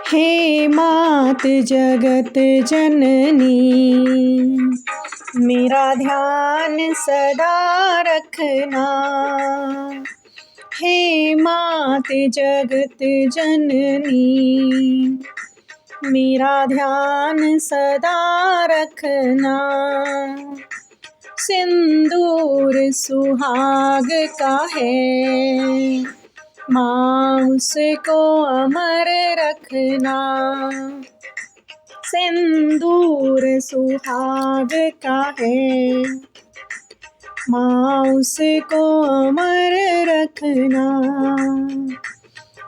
हे मात जगत जननी, मेरा ध्यान सदा रखना। हे मात जगत जननी, मेरा ध्यान सदा रखना। सिंदूर सुहाग का है, माँ उसको अमर रखना। सिंदूर सुहाग का है, माँ उसको अमर रखना।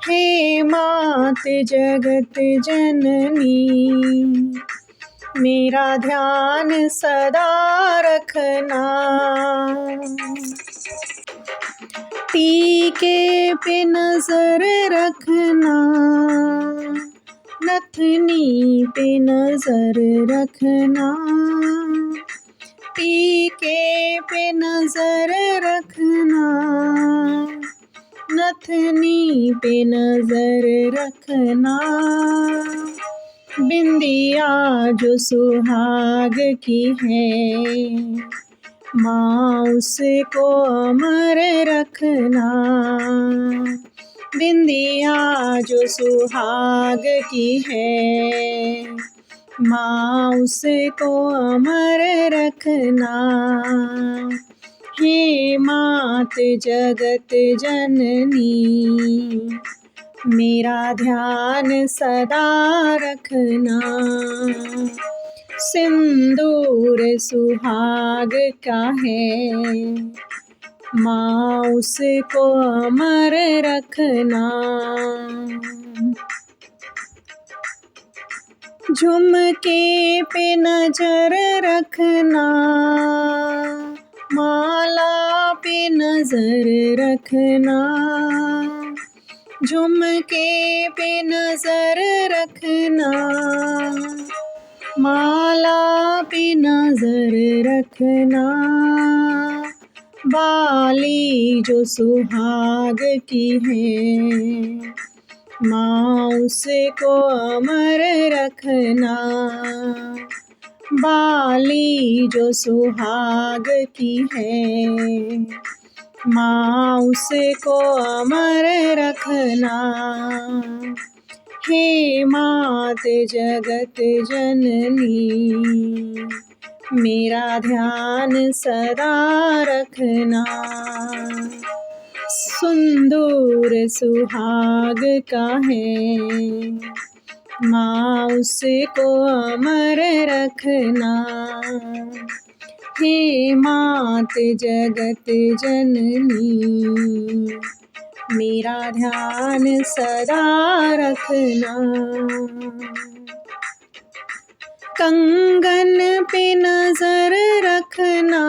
हे मात जगत जननी, मेरा ध्यान सदा रखना। टीके पे नजर रखना, नथनी पे नजर रखना। टीके पे नजर रखना, नथनी पे नजर रखना। बिंदिया जो सुहाग की है, माँ उसको अमर रखना। बिंदिया जो सुहाग की है, माँ उसको अमर रखना। हे मात जगत जननी, मेरा ध्यान सदा रखना। सिंदूर सुहाग का है, माँ उसको अमर रखना। झुमके पे नजर रखना, माला पे नजर रखना। झुमके पे नजर रखना, माला पे नजर रखना। बाली जो सुहाग की है, माँ उसको अमर रखना। बाली जो सुहाग की है, माँ उसको अमर रखना। हे मात जगत जननी, मेरा ध्यान सदा रखना। सिंदूर सुहाग का है, माँ उसको अमर रखना। हे मात जगत जननी, मेरा ध्यान सदा रखना। कंगन पे नजर रखना,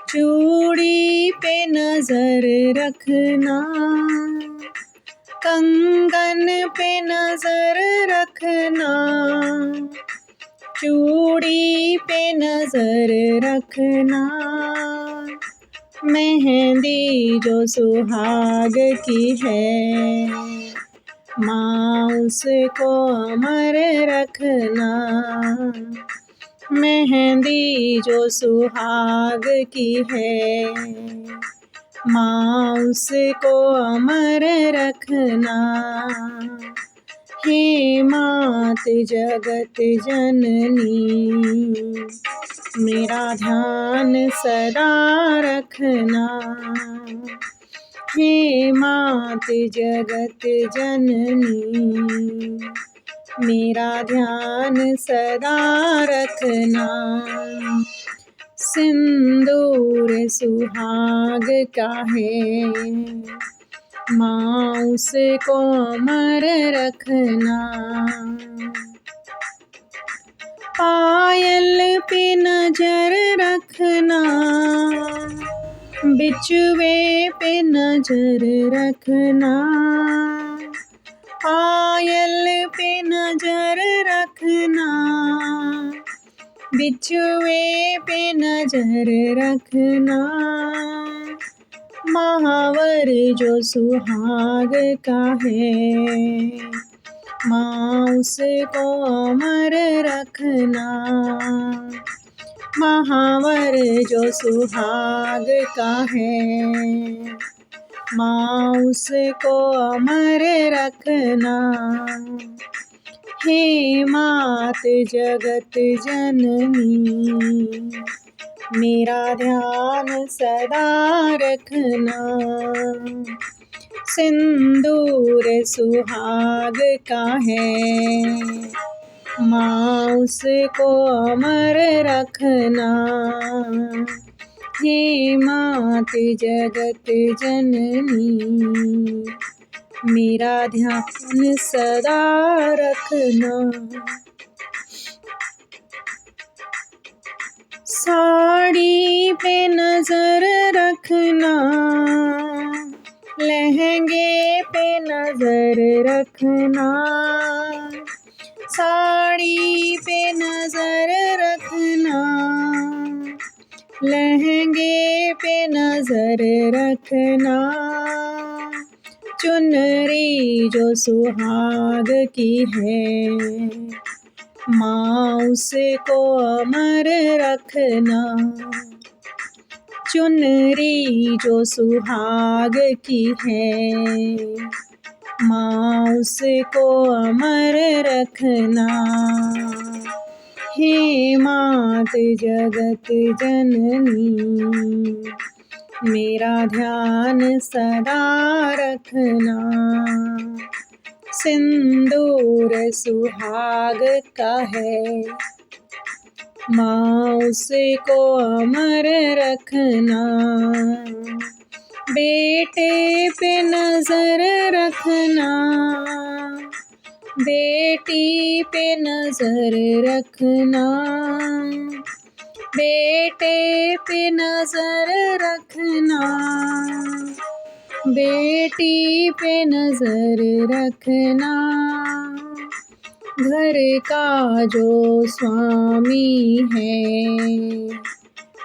चूड़ी पे नजर रखना। कंगन पे नजर रखना, चूड़ी पे नजर रखना। मेहंदी जो सुहाग की है, माँ उसको अमर रखना। मेहंदी जो सुहाग की है, माँ उसको अमर रखना। हे मात जगत जननी, मेरा ध्यान सदा रखना। हे मात जगत जननी, मेरा ध्यान सदा रखना। सिंदूर सुहाग का है, माँ उसको अमर रखना। पायल पे नजर रखना, बिछुए पे नजर रखना। पायल पे नजर रखना, बिछुए पे नजर रखना। महावर जो सुहाग का है, माँ उसको अमर रखना। महावर जो सुहाग का है, माँ उसको अमर रखना। हे मात जगत जननी, मेरा ध्यान सदा रखना। सिंदूर सुहाग का है, माँ उसको अमर रखना। हे मात जगत जननी, मेरा ध्यान सदा रखना। साड़ी पे नजर रखना, लहंगे पे नजर रखना। साड़ी पे नजर रखना, लहंगे पे नजर रखना। चुनरी जो सुहाग की है, माँ उसको अमर रखना। चुनरी जो सुहाग की है, माँ उसको अमर रखना। हे मात जगत जननी, मेरा ध्यान सदा रखना। सिंदूर सुहाग का है, माँ उसको अमर रखना। बेटे पे नजर रखना, बेटी पे नजर रखना। बेटे पे नजर रखना, बेटी पे नजर रखना। घर का जो स्वामी है,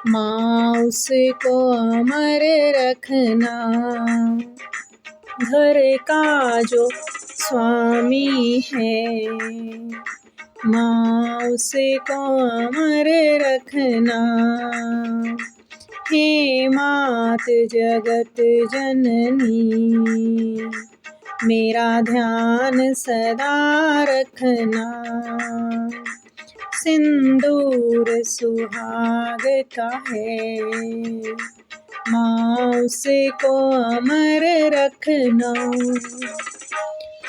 माँ उसको अमर रखना। घर का जो स्वामी है, माँ उसको अमर रखना। हे मात जगत जननी, मेरा ध्यान सदा रखना। सिंदूर सुहाग का है, माँ उसको अमर रखना।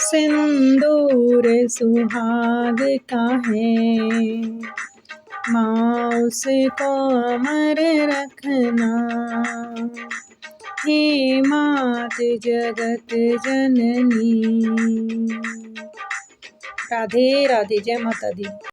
सिंदूर सुहाग का है, माँ उसको अमर रखना। हे मात जगत जननी। राधे राधे, जय माता दी।